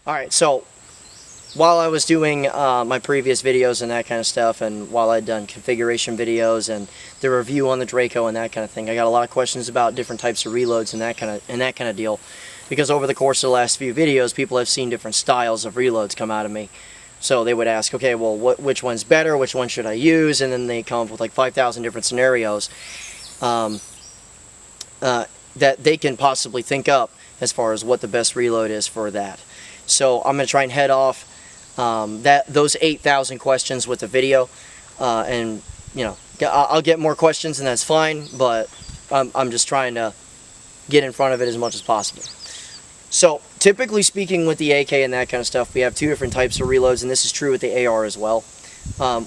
Alright, so while I was doing my previous videos and that kind of stuff, and while I'd done configuration videos and the review on the Draco and that kind of thing, I got a lot of questions about different types of reloads and that kind of deal. Because over the course of the last few videos, people have seen different styles of reloads come out of me. So they would ask, okay, well, which one's better? Which one should I use? And then they come up with like 5,000 different scenarios that they can possibly think up as far as what the best reload is for that. So I'm going to try and head off those 8,000 questions with the video, and you know, I'll get more questions and that's fine, but I'm just trying to get in front of it as much as possible. So typically speaking, with the AK and that kind of stuff, we have two different types of reloads, and this is true with the AR as well.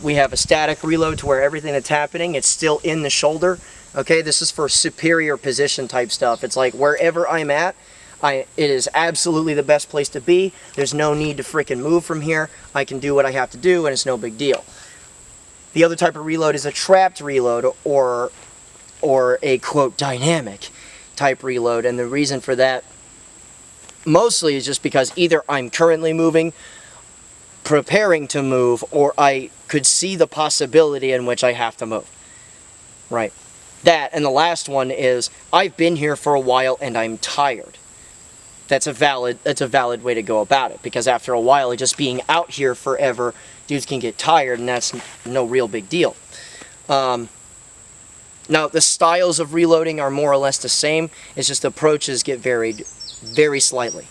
We have a static reload to where everything that's happening, it's still in the shoulder. Okay, this is for superior position type stuff. It's like wherever I'm at, it is absolutely the best place to be. There's no need to freaking move from here. I can do what I have to do, and it's no big deal. The other type of reload is a trapped reload, or a quote dynamic type reload, and the reason for that mostly is just because either I'm currently moving, preparing to move, or I could see the possibility in which I have to move. Right. That, and the last one is I've been here for a while and I'm tired. That's a valid way to go about it, because after a while, just being out here forever, dudes can get tired, and that's no real big deal. Now, the styles of reloading are more or less the same. It's just the approaches get varied very slightly.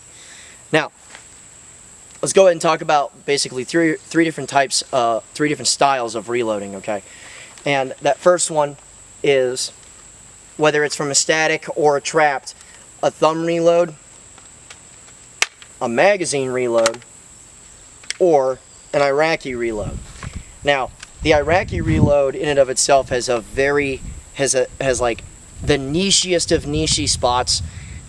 Now, let's go ahead and talk about basically three different types, three different styles of reloading. Okay, and that first one is, whether it's from a static or a trapped, a thumb reload, a magazine reload, or an Iraqi reload. Now, the Iraqi reload in and of itself has like the nichiest of niche spots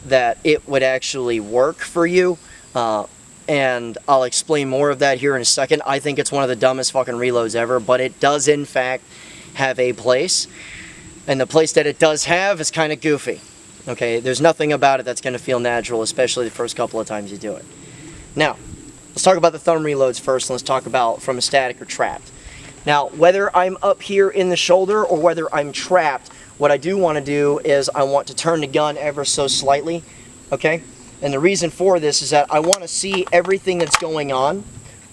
that it would actually work for you, and I'll explain more of that here in a second. I think it's one of the dumbest fucking reloads ever, but it does in fact have a place, and the place that it does have is kind of goofy. Okay, there's nothing about it that's going to feel natural, especially the first couple of times you do it. Now, let's talk about the thumb reloads first, and let's talk about from a static or trapped. Now, whether I'm up here in the shoulder or whether I'm trapped, what I do want to do is I want to turn the gun ever so slightly, okay? And the reason for this is that I want to see everything that's going on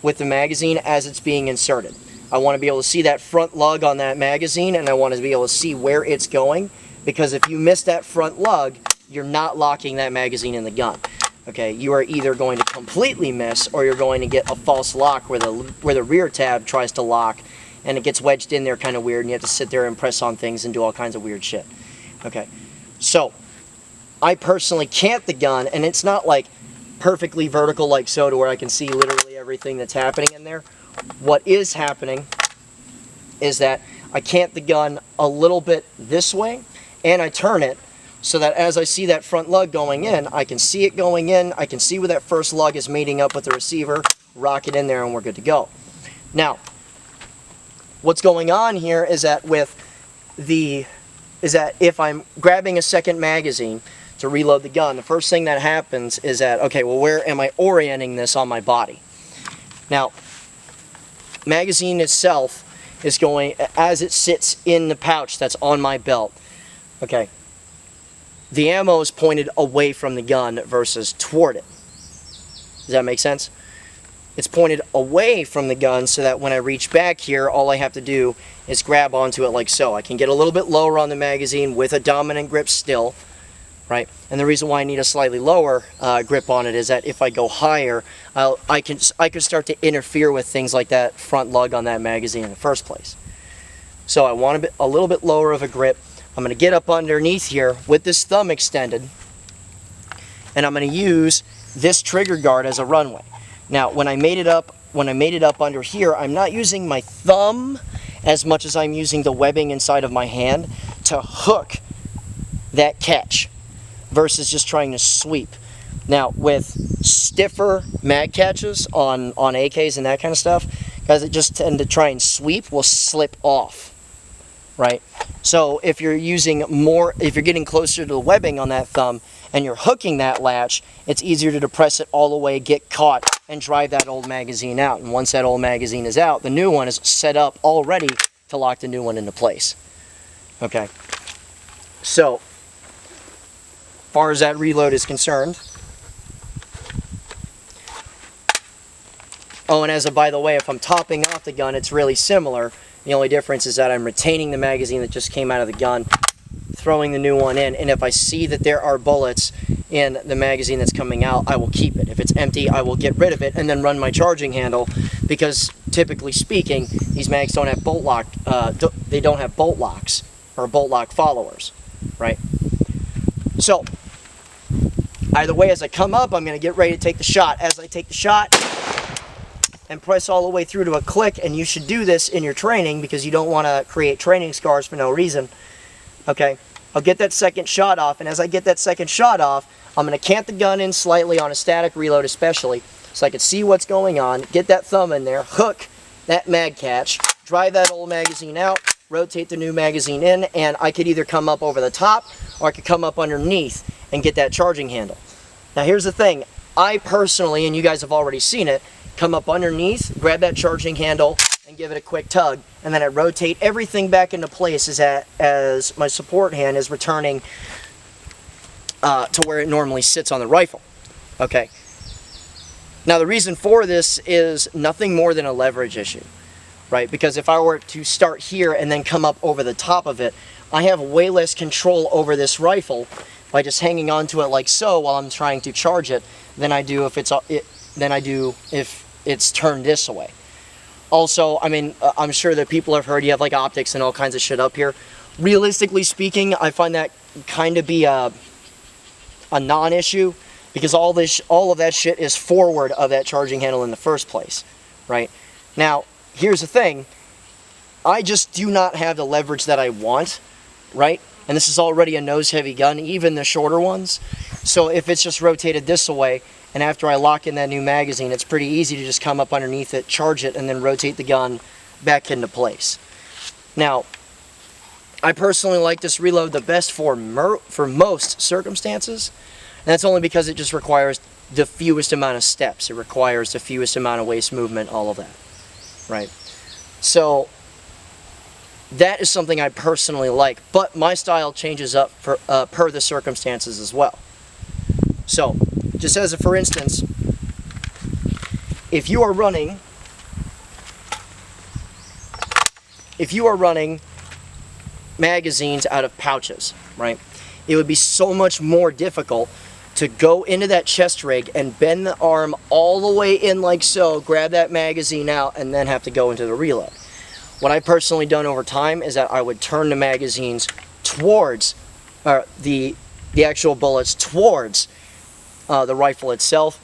with the magazine as it's being inserted. I want to be able to see that front lug on that magazine, and I want to be able to see where it's going, because if you miss that front lug, you're not locking that magazine in the gun. Okay, you are either going to completely miss, or you're going to get a false lock where the rear tab tries to lock, and it gets wedged in there kind of weird, and you have to sit there and press on things and do all kinds of weird shit. Okay, so I personally cant the gun, and it's not like perfectly vertical like so to where I can see literally everything that's happening in there. What is happening is that I cant the gun a little bit this way, and I turn it so that as I see that front lug going in, I can see it going in, I can see where that first lug is mating up with the receiver, rock it in there, and we're good to go. Now, what's going on here is that if I'm grabbing a second magazine to reload the gun, the first thing that happens is that, okay, well, where am I orienting this on my body? Now, magazine itself is going, as it sits in the pouch that's on my belt, okay, the ammo is pointed away from the gun versus toward it. Does that make sense? It's pointed away from the gun so that when I reach back here, all I have to do is grab onto it like so. I can get a little bit lower on the magazine with a dominant grip still, right? And the reason why I need a slightly lower grip on it is that if I go higher, I can start to interfere with things like that front lug on that magazine in the first place. So I want a little bit lower of a grip. I'm going to get up underneath here with this thumb extended, and I'm going to use this trigger guard as a runway. Now, when I made it up under here, I'm not using my thumb as much as I'm using the webbing inside of my hand to hook that catch versus just trying to sweep. Now, with stiffer mag catches on AKs and that kind of stuff, guys that just tend to try and sweep will slip off, right? So if you're using more, if you're getting closer to the webbing on that thumb and you're hooking that latch, it's easier to depress it all the way, get caught, and drive that old magazine out. And once that old magazine is out, the new one is set up already to lock the new one into place. Okay. So, as far as that reload is concerned. Oh, and as a by the way, if I'm topping off the gun, it's really similar. The only difference is that I'm retaining the magazine that just came out of the gun, throwing the new one in, and if I see that there are bullets in the magazine that's coming out, I will keep it. If it's empty, I will get rid of it and then run my charging handle, because typically speaking, these mags don't have bolt lock. They don't have bolt locks or bolt lock followers, right? So either way, as I come up, I'm going to get ready to take the shot. As I take the shot and press all the way through to a click, and you should do this in your training because you don't want to create training scars for no reason. Okay, I'll get that second shot off, and as I get that second shot off, I'm going to cant the gun in slightly on a static reload especially, so I can see what's going on, get that thumb in there, hook that mag catch, drive that old magazine out, rotate the new magazine in, and I could either come up over the top, or I could come up underneath and get that charging handle. Now here's the thing, I personally, and you guys have already seen it, come up underneath, grab that charging handle, and give it a quick tug, and then I rotate everything back into place as my support hand is returning to where it normally sits on the rifle. Okay. Now the reason for this is nothing more than a leverage issue, right? Because if I were to start here and then come up over the top of it, I have way less control over this rifle by just hanging onto it like so while I'm trying to charge it than I do if it's turned this way. Also, I mean, I'm sure that people have heard you have like optics and all kinds of shit up here. Realistically speaking, I find that kind of be a non-issue, because all of that shit is forward of that charging handle in the first place, right? Now, here's the thing. I just do not have the leverage that I want, right? And this is already a nose-heavy gun, even the shorter ones. So if it's just rotated this way, and after I lock in that new magazine, it's pretty easy to just come up underneath it, charge it, and then rotate the gun back into place. Now, I personally like this reload the best for most circumstances, and that's only because it just requires the fewest amount of steps. It requires the fewest amount of waist movement, all of that, right? So that is something I personally like, but my style changes up per the circumstances as well. So, just as a for instance, if you are running magazines out of pouches, right, it would be so much more difficult to go into that chest rig and bend the arm all the way in like so, grab that magazine out, and then have to go into the reload. What I've personally done over time is that I would turn the magazines towards, the actual bullets towards the rifle itself,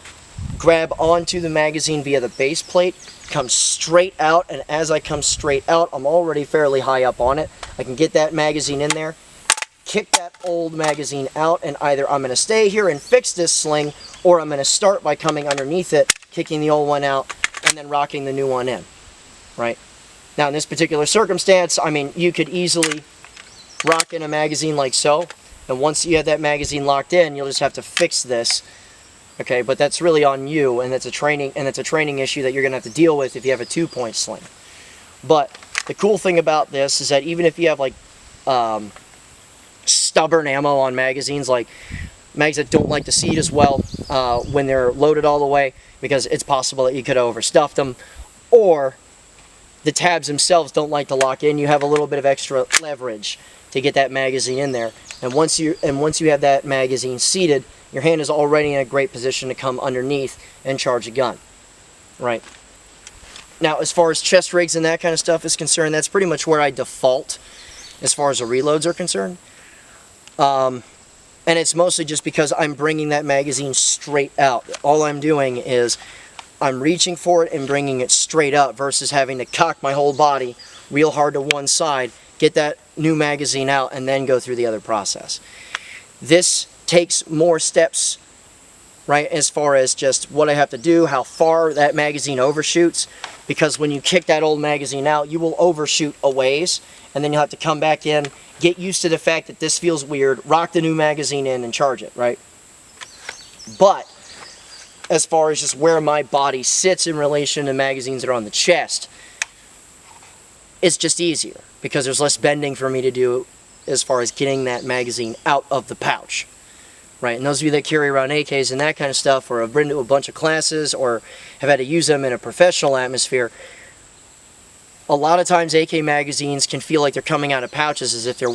grab onto the magazine via the base plate, come straight out, and as I come straight out, I'm already fairly high up on it. I can get that magazine in there, kick that old magazine out, and either I'm going to stay here and fix this sling, or I'm going to start by coming underneath it, kicking the old one out, and then rocking the new one in, right? Now in this particular circumstance, I mean, you could easily rock in a magazine like so, and once you have that magazine locked in, you'll just have to fix this, okay? But that's really on you, and that's a training issue that you're going to have to deal with if you have a 2-point sling. But the cool thing about this is that even if you have like stubborn ammo on magazines, like mags that don't like to seat as well when they're loaded all the way, because it's possible that you could have overstuffed them, or the tabs themselves don't like to lock in, you have a little bit of extra leverage to get that magazine in there. And once you have that magazine seated, your hand is already in a great position to come underneath and charge a gun, right? Now, as far as chest rigs and that kind of stuff is concerned, that's pretty much where I default as far as the reloads are concerned. And it's mostly just because I'm bringing that magazine straight out. All I'm doing is I'm reaching for it and bringing it straight up versus having to cock my whole body real hard to one side, get that new magazine out, and then go through the other process. This takes more steps, right, as far as just what I have to do, how far that magazine overshoots, because when you kick that old magazine out, you will overshoot a ways, and then you'll have to come back in, get used to the fact that this feels weird, rock the new magazine in, and charge it, right? But as far as just where my body sits in relation to magazines that are on the chest, it's just easier because there's less bending for me to do as far as getting that magazine out of the pouch. Right, and those of you that carry around AKs and that kind of stuff, or have been to a bunch of classes, or have had to use them in a professional atmosphere, a lot of times AK magazines can feel like they're coming out of pouches as if they're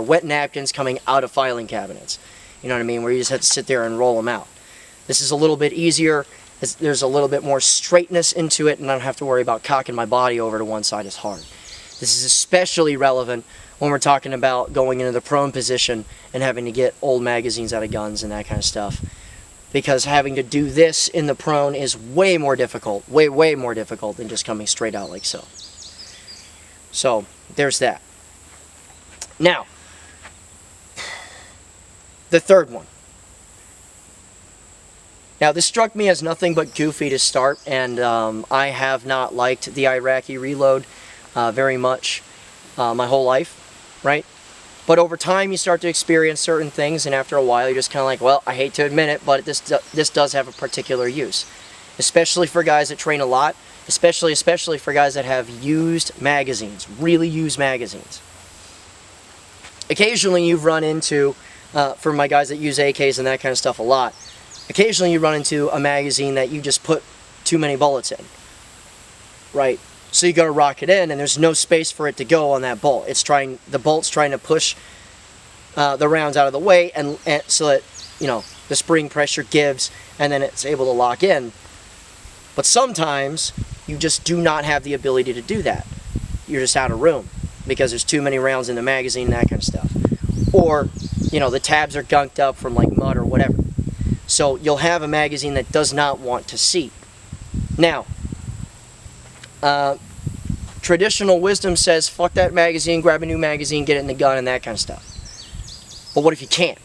wet napkins coming out of filing cabinets. You know what I mean? Where you just have to sit there and roll them out. This is a little bit easier. There's a little bit more straightness into it, and I don't have to worry about cocking my body over to one side as hard. This is especially relevant when we're talking about going into the prone position and having to get old magazines out of guns and that kind of stuff. Because having to do this in the prone is way more difficult, way more difficult than just coming straight out like so. So, there's that. Now, the third one. Now, this struck me as nothing but goofy to start, and I have not liked the Iraqi reload very much my whole life. Right? But over time you start to experience certain things, and after a while you're just kind of like, well, I hate to admit it, but this does have a particular use. Especially for guys that train a lot, especially for guys that have used magazines, really used magazines. Occasionally you've run into, for my guys that use AKs and that kind of stuff a lot, occasionally you run into a magazine that you just put too many bullets in. Right? So you go to rock it in, and there's no space for it to go on that bolt. The bolt's trying to push the rounds out of the way, and so that the spring pressure gives, and then it's able to lock in. But sometimes you just do not have the ability to do that. You're just out of room because there's too many rounds in the magazine and that kind of stuff, or the tabs are gunked up from like mud or whatever. So you'll have a magazine that does not want to seat. Now, traditional wisdom says, fuck that magazine, grab a new magazine, get it in the gun, and that kind of stuff. But what if you can't?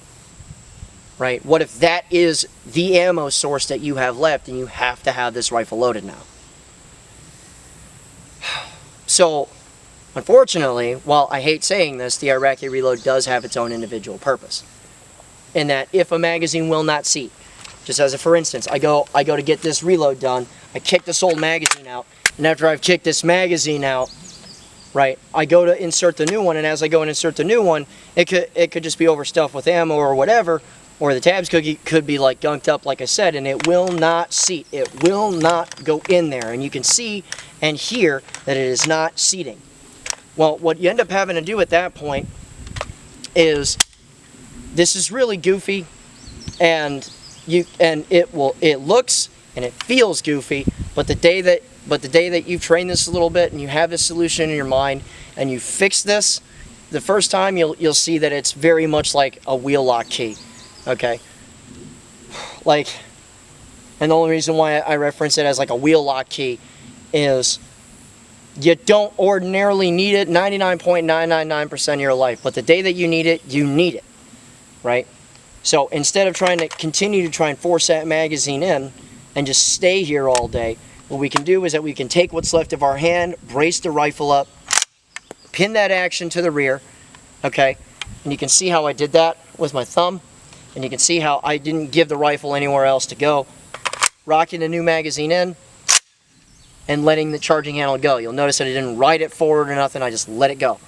Right? What if that is the ammo source that you have left, and you have to have this rifle loaded now? So, unfortunately, while I hate saying this, the Iraqi reload does have its own individual purpose. In that, if a magazine will not seat, just as a for instance, I go to get this reload done, I kick this old magazine out, and after I've kicked this magazine out, right, I go to insert the new one, and as I go and insert the new one, it could just be overstuffed with ammo or whatever, or the tabs could be like gunked up, like I said, and it will not seat. It will not go in there, and you can see and hear that it is not seating. Well, what you end up having to do at that point is, this is really goofy, and it looks and it feels goofy, but the day that you've trained this a little bit and you have this solution in your mind and you fix this, the first time you'll see that it's very much like a wheel lock key. Okay? Like, and the only reason why I reference it as like a wheel lock key is you don't ordinarily need it 99.999% of your life, but the day that you need it, right? So instead of trying to continue to try and force that magazine in and just stay here all day, what we can do is that we can take what's left of our hand, brace the rifle up, pin that action to the rear, okay? And you can see how I did that with my thumb, and you can see how I didn't give the rifle anywhere else to go. Rocking the new magazine in, and letting the charging handle go. You'll notice that I didn't ride it forward or nothing, I just let it go,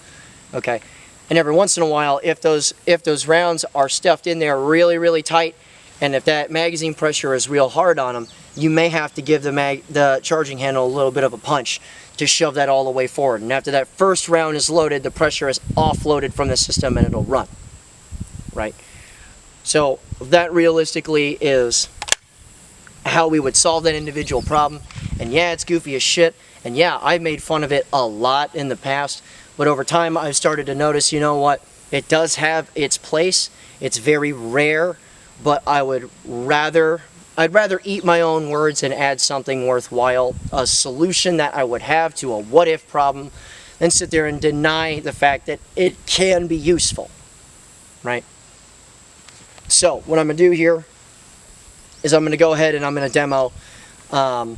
okay? And every once in a while, if those rounds are stuffed in there really, really tight, and if that magazine pressure is real hard on them, you may have to give the charging handle a little bit of a punch to shove that all the way forward. And after that first round is loaded, the pressure is offloaded from the system and it'll run, right? So that realistically is how we would solve that individual problem. And yeah, it's goofy as shit. And yeah, I've made fun of it a lot in the past. But over time, I've started to notice, you know what? It does have its place. It's very rare. But I'd rather eat my own words and add something worthwhile, a solution that I would have to a what-if problem, than sit there and deny the fact that it can be useful, right? So what I'm going to do here is I'm going to go ahead and I'm going to demo all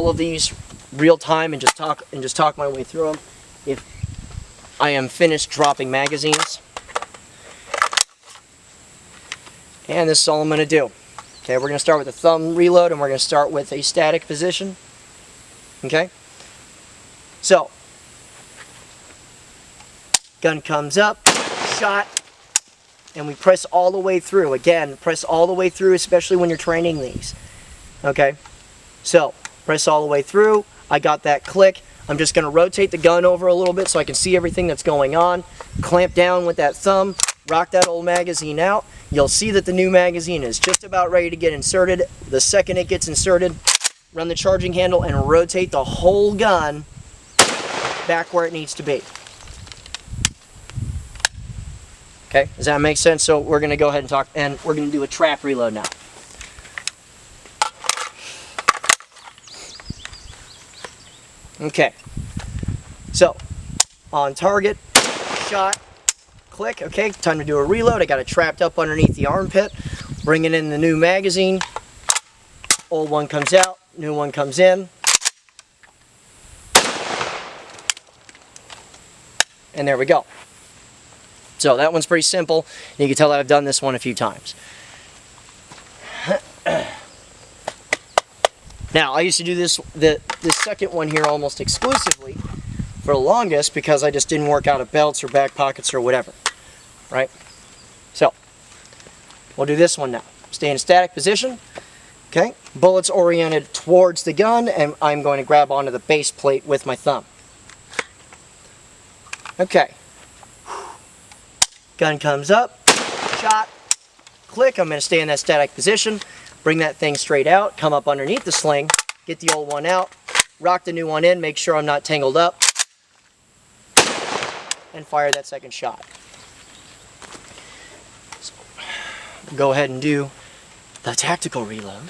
of these real time and just talk my way through them. If I am finished dropping magazines. And this is all I'm going to do. Okay, we're going to start with a thumb reload, and we're going to start with a static position. Okay, so gun comes up, shot, and we press all the way through. Again, press all the way through, especially when you're training these. Okay, so press all the way through. I got that click. I'm just going to rotate the gun over a little bit so I can see everything that's going on. Clamp down with that thumb, rock that old magazine out. You'll see that the new magazine is just about ready to get inserted. The second it gets inserted, run the charging handle and rotate the whole gun back where it needs to be. Okay, does that make sense? So we're going to go ahead and talk, and we're going to do a trap reload now. Okay, so on target, shot, click. Okay, time to do a reload. I got it trapped up underneath the armpit. Bringing in the new magazine. Old one comes out, new one comes in. And there we go. So that one's pretty simple. You can tell that I've done this one a few times. Now, I used to do this second one here almost exclusively for the longest because I just didn't work out of belts or back pockets or whatever. Right? So, we'll do this one now. Stay in a static position. Okay? Bullets oriented towards the gun, and I'm going to grab onto the base plate with my thumb. Okay. Gun comes up, shot, click. I'm going to stay in that static position. Bring that thing straight out, come up underneath the sling, get the old one out, rock the new one in, make sure I'm not tangled up, and fire that second shot. So, go ahead and do the tactical reload.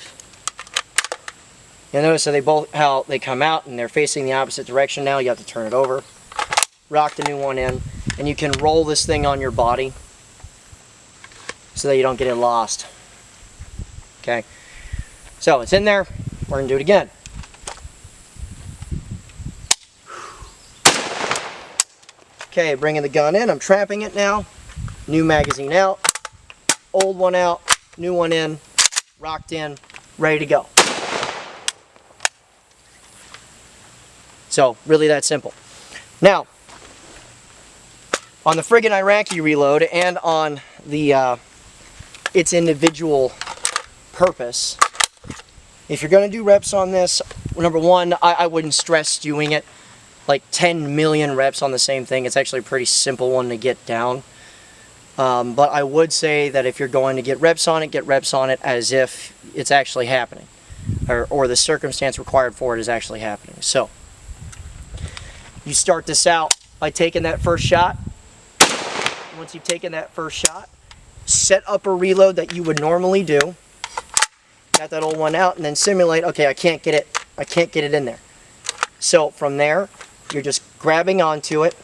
You'll notice how they come out and they're facing the opposite direction now. You have to turn it over, rock the new one in, and you can roll this thing on your body so that you don't get it lost. Okay, so it's in there. We're going to do it again. Okay, bringing the gun in. I'm trapping it now. New magazine out. Old one out. New one in. Rocked in. Ready to go. So, really that simple. Now, on the friggin' Iraqi reload and on the its individual purpose, if you're going to do reps on this, number one, I wouldn't stress doing it like 10 million reps on the same thing. It's actually a pretty simple one to get down. But I would say that if you're going to get reps on it as if it's actually happening, or the circumstance required for it is actually happening. So, you start this out by taking that first shot. Once you've taken that first shot, set up a reload that you would normally do. Got that old one out, and then simulate, okay, I can't get it in there. So from there, you're just grabbing onto it,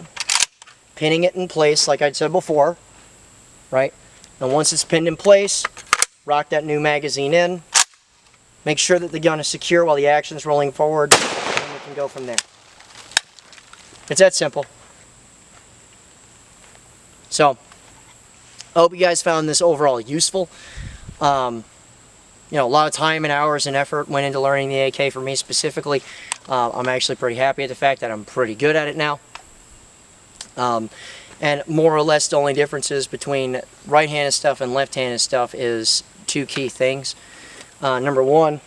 pinning it in place like I said before, right? And once it's pinned in place, rock that new magazine in, make sure that the gun is secure while the action is rolling forward, and then we can go from there. It's that simple. So, I hope you guys found this overall useful. You know, a lot of time and hours and effort went into learning the AK for me specifically. I'm actually pretty happy at the fact that I'm pretty good at it now. And more or less the only differences between right-handed stuff and left-handed stuff is two key things. Number one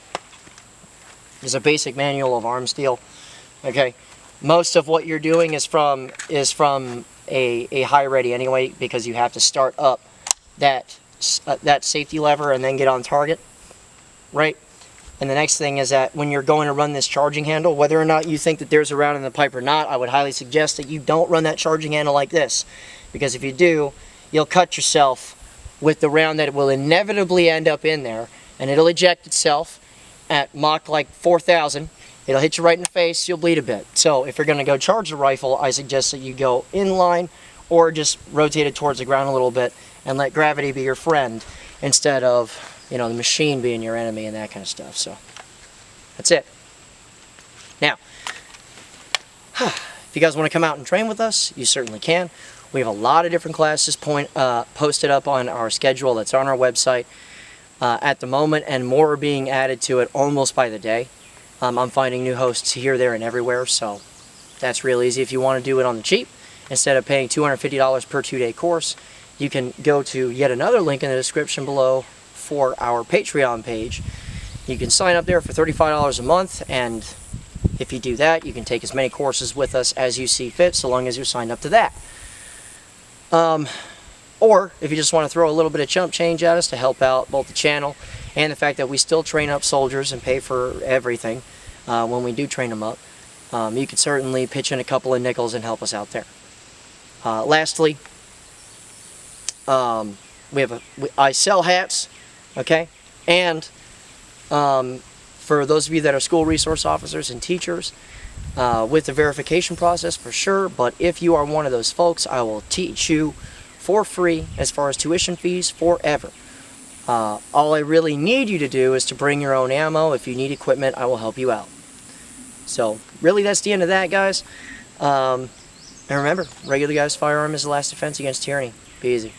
is a basic manual of arm steel. Okay, most of what you're doing is from a high ready anyway, because you have to start up that safety lever and then get on target. Right? And the next thing is that when you're going to run this charging handle, whether or not you think that there's a round in the pipe or not, I would highly suggest that you don't run that charging handle like this. Because if you do, you'll cut yourself with the round that will inevitably end up in there, and it'll eject itself at Mach like 4,000. It'll hit you right in the face, you'll bleed a bit. So if you're going to go charge the rifle, I suggest that you go in line or just rotate it towards the ground a little bit and let gravity be your friend instead of, you know, the machine being your enemy and that kind of stuff. So, that's it. Now, if you guys want to come out and train with us, you certainly can. We have a lot of different classes posted up on our schedule that's on our website. at the moment, and more are being added to it almost by the day. I'm finding new hosts here, there, and everywhere, so that's real easy. If you want to do it on the cheap, instead of paying $250 per 2-day course, you can go to yet another link in the description below for our Patreon page. You can sign up there for $35 a month, and if you do that, you can take as many courses with us as you see fit, so long as you're signed up to that. Or if you just want to throw a little bit of chump change at us to help out both the channel and the fact that we still train up soldiers and pay for everything when we do train them up, you can certainly pitch in a couple of nickels and help us out there. Lastly, I sell hats, okay, and for those of you that are school resource officers and teachers, with the verification process for sure, but if you are one of those folks, I will teach you for free as far as tuition fees forever. All I really need you to do is to bring your own ammo. If you need equipment, I will help you out. So really, that's the end of that, guys. And remember, regular guy's firearm is the last defense against tyranny. Be easy.